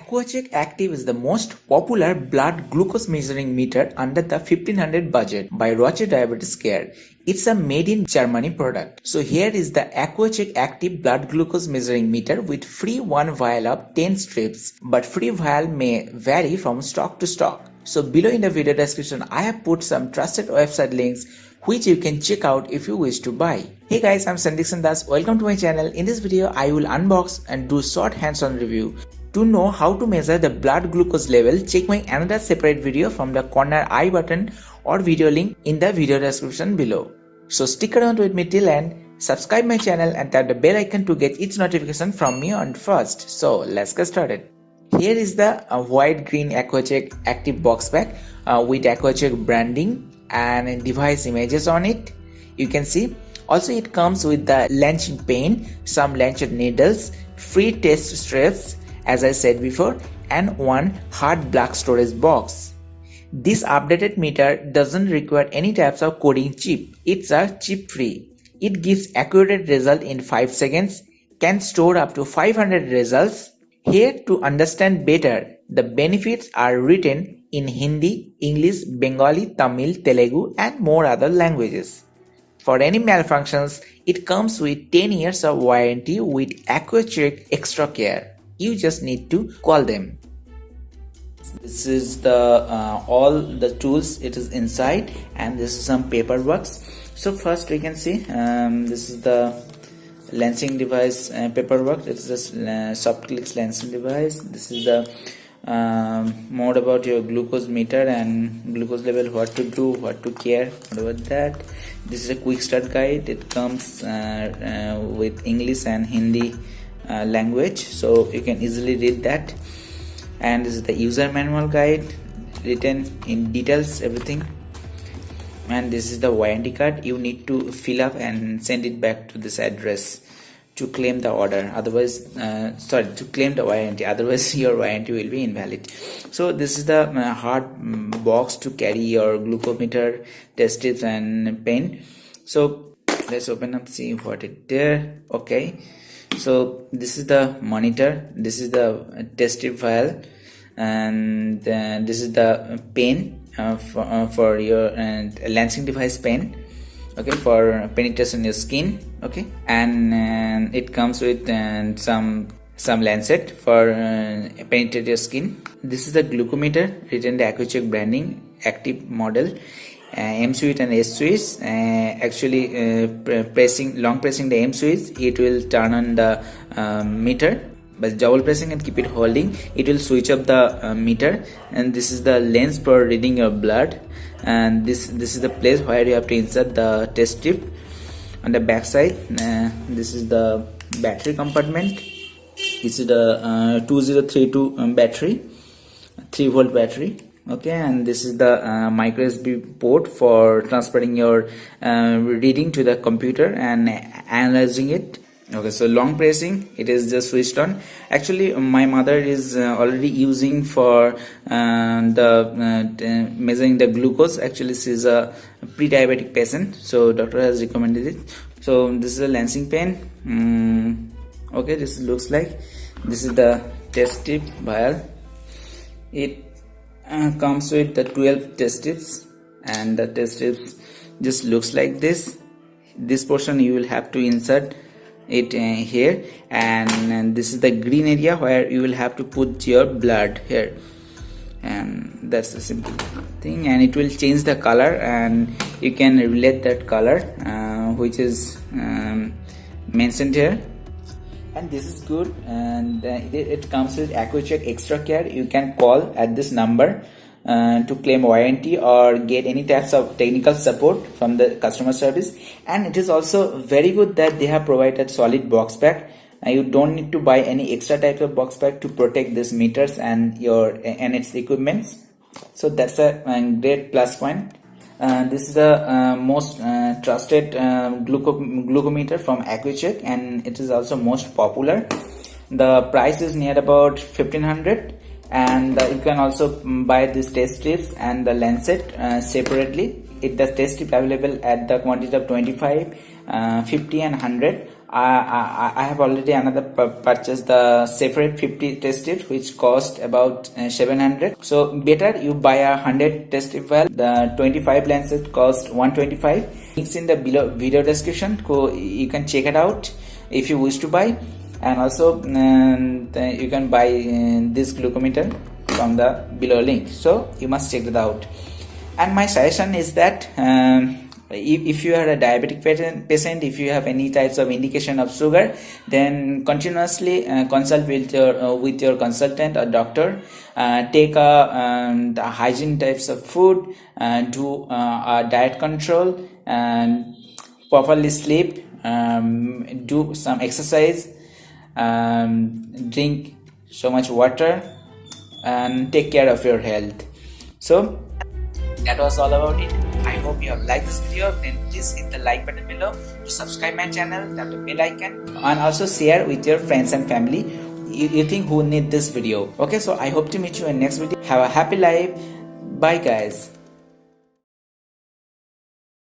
Accuchek Active is the most popular blood glucose measuring meter under the 1500 budget by Roche Diabetes Care. It's a made in Germany product. So here is the Accuchek Active blood glucose measuring meter with free one vial of 10 strips, but free vial may vary from stock to stock. So below in the video description I have put some trusted website links which you can check out if you wish to buy. Hey guys, I'm SANDHIKSHANDAS. Welcome to my channel. In this video I will unbox and do short hands-on review. To know how to measure the blood glucose level, check my another separate video from the corner I button or video link in the video description below. So stick around with me till end, subscribe my channel and tap the bell icon to get each notification from me on first. So let's get started. Here is the white green Accuchek Active box pack with Accuchek branding and device images on it. You can see. Also it comes with the lancing pen, some lancet needles, free test strips as I said before, and one hard black storage box. This updated meter doesn't require any types of coding chip. It's a chip free. It gives accurate result in 5 seconds, can store up to 500 results. Here to understand better, the benefits are written in Hindi, English, Bengali, Tamil, Telugu and more other languages. For any malfunctions, it comes with 10 years of warranty with Accuchek Extra Care. You just need to call them. This is the all the tools it is inside, and this is some paperwork. So first we can see this is the lancing device paperwork. It's just soft clicks lancing device. This is the more about your glucose meter and glucose level, what to do, what to care, what about that. This is a quick start guide. It comes with English and Hindi language, so you can easily read that. And this is the user manual guide, written in details everything. And this is the warranty card. You need to fill up and send it back to this address to claim the order, otherwise to claim the warranty, otherwise your warranty will be invalid. So this is the hard box to carry your glucometer, test strips and pen. So let's open up, see what it there. Okay, so this is the monitor, this is the test strip file, and this is the pen for your lancing device pen, okay, for penetration in your skin. Okay, and it comes with some lancet for penetrate your skin. This is the glucometer, written the Accuchek branding, active model, M switch and S switch. Actually long pressing the M switch, it will turn on the meter. But double pressing and keep it holding, it will switch up the meter. And this is the lens for reading your blood, and this is the place where you have to insert the test strip. On the back side, this is the battery compartment. This is the 2032 battery, 3-volt battery. Okay, and this is the micro USB port for transferring your reading to the computer and analyzing it. Okay, so long pressing, it is just switched on. Actually my mother is already using for measuring the glucose. Actually she is a pre-diabetic patient, so doctor has recommended it. So this is a lancing pen. Okay, this looks like, this is the test strip vial. It comes with the 12 test strips, and the test strips just looks like this. This portion you will have to insert it here, and this is the green area where you will have to put your blood here, and that's the simple thing. And it will change the color, and you can relate that color which is mentioned here. And this is good, and it comes with Accuchek Extra Care. You can call at this number to claim warranty or get any types of technical support from the customer service. And it is also very good that they have provided solid box pack. You don't need to buy any extra type of box pack to protect these meters and its equipments. So that's a great plus point. This is the most trusted glucometer from Accuchek, and it is also most popular. The price is near about 1500, and you can also buy these test strips and the lancet separately. The test strip available at the quantity of 25, 50 and 100. I have already another purchased the separate 50 test tube which cost about 700. So better you buy a 100 test tube valve. The 25 lancet cost 125. Links in the below video description, so you can check it out if you wish to buy. And also you can buy this glucometer from the below link, so you must check it out. And my suggestion is that if you are a diabetic patient, if you have any types of indication of sugar, then continuously consult with your consultant or doctor. Take the hygiene types of food, do a diet control, properly sleep, do some exercise, drink so much water, and take care of your health. So that was all about it. I hope you have liked this video. Then please hit the like button below, to subscribe my channel, tap the bell icon, and also share with your friends and family you think who need this video. Okay, so I hope to meet you in next video. Have a happy life. Bye guys.